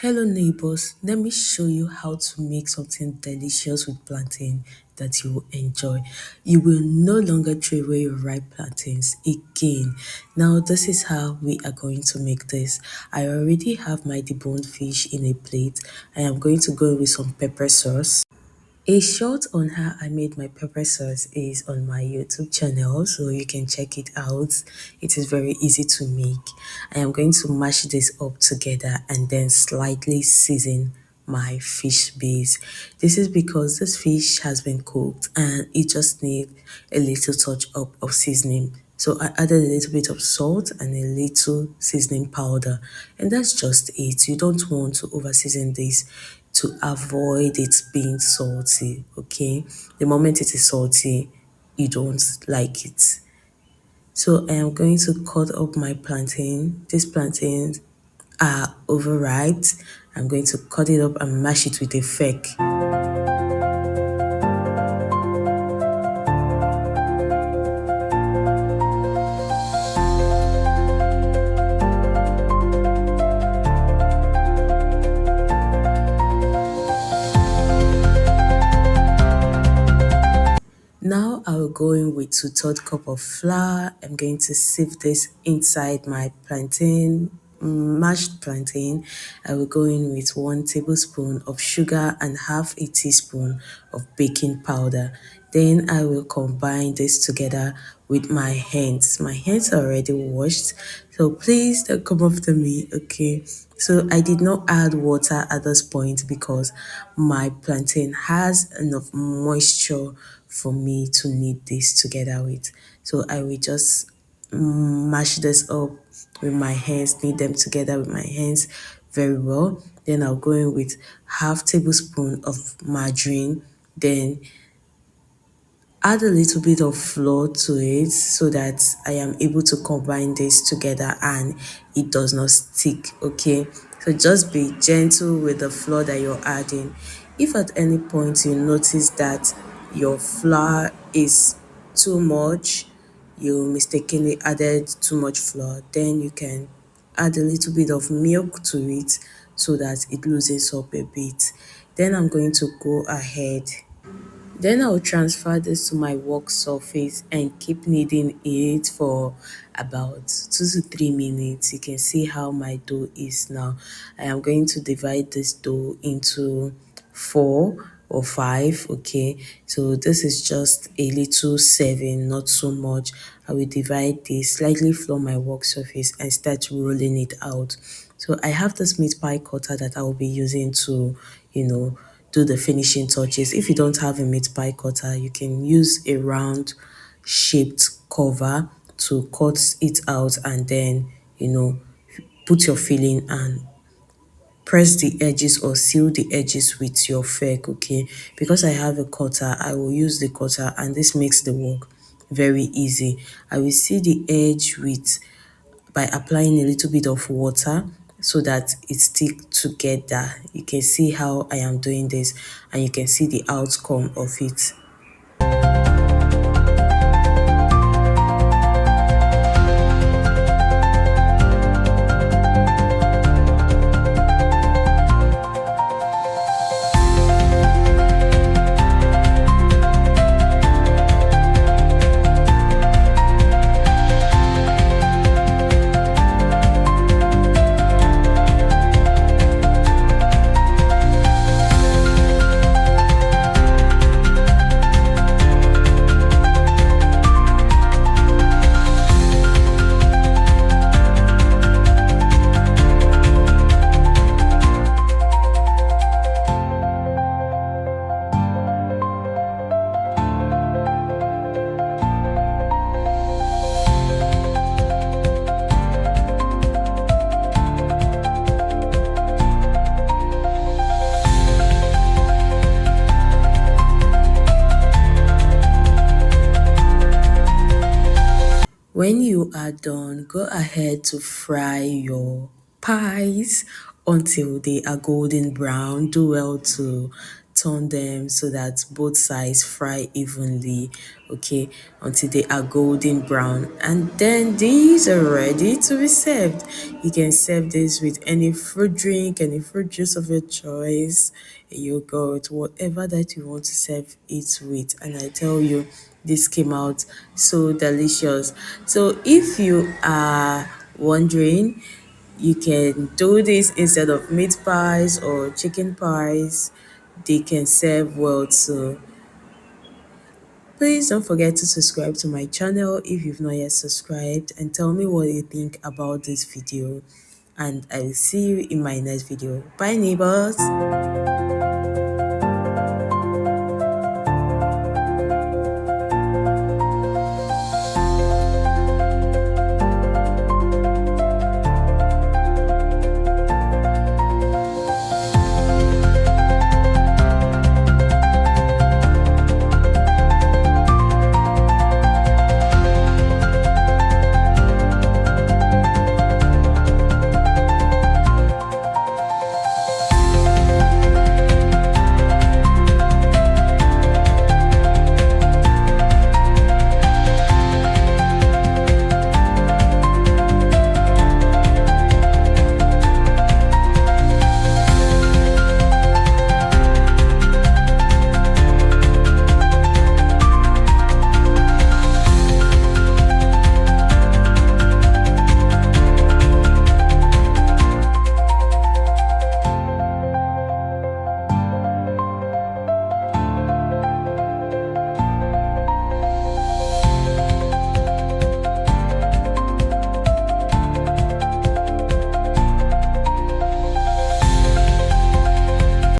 Hello neighbors, let me show you how to make something delicious with plantain that you will enjoy. You will no longer throw away your ripe plantains again. Now this is how we are going to make this. I already have my deboned fish in a plate. I am going to go with some pepper sauce. A short on how I made my pepper sauce is on my YouTube channel, so you can check it out. It is very easy to make. I am going to mash this up together and then slightly season my fish base. This is because this fish has been cooked and it just needs a little touch up of seasoning. So I added a little bit of salt and a little seasoning powder, and that's just it. You don't want to over season this to avoid it being salty. Okay, the moment it is salty, you don't like it. So I am going to cut up my plantain. These plantains are overripe. I'm going to cut it up and mash it with a fork. Now I will go in with 2/3 cup of flour. I'm going to sieve this inside my plantain, mashed plantain. I will go in with 1 tablespoon of sugar and half a teaspoon of baking powder. Then I will combine this together with my hands. My hands are already washed, so please don't come after me, okay? So I did not add water at this point because my plantain has enough moisture for me to knead this together with. So I will just mash this up with my hands, knead them together with my hands very well. Then I'll go in with half tablespoon of margarine, then add a little bit of flour to it so that I am able to combine this together and it does not stick. Okay, so just be gentle with the flour that you're adding. If at any point you notice that your flour is too much, you mistakenly added too much flour, then you can add a little bit of milk to it so that it loosens up a bit. Then I'm going to go ahead, then I'll transfer this to my work surface and keep kneading it for about 2 to 3 minutes. You can see how my dough is now. I am going to divide this dough into 4 or 5. Okay, so this is just a little serving, not so much. I will divide this, slightly flour my work surface and start rolling it out. So I have this meat pie cutter that I will be using to, do the finishing touches. If you don't have a meat pie cutter, you can use a round shaped cover to cut it out and then, put your filling and press the edges or seal the edges with your fork. Okay, because I have a cutter, I will use the cutter and this makes the work very easy. I will seal the edge with by applying a little bit of water so that it stick together. You can see how I am doing this and you can see the outcome of it. When you are done, go ahead to fry your pies until they are golden brown. Do well to turn them so that both sides fry evenly, okay, until they are golden brown. And then these are ready to be served. You can serve this with any fruit drink, any fruit juice of your choice, a yogurt, whatever that you want to serve it with. And I tell you, this came out so delicious. So if you are wondering, you can do this instead of meat pies or chicken pies. They can serve well too. Please don't forget to subscribe to my channel if you've not yet subscribed, and tell me what you think about this video. And I will see you in my next video. Bye neighbors.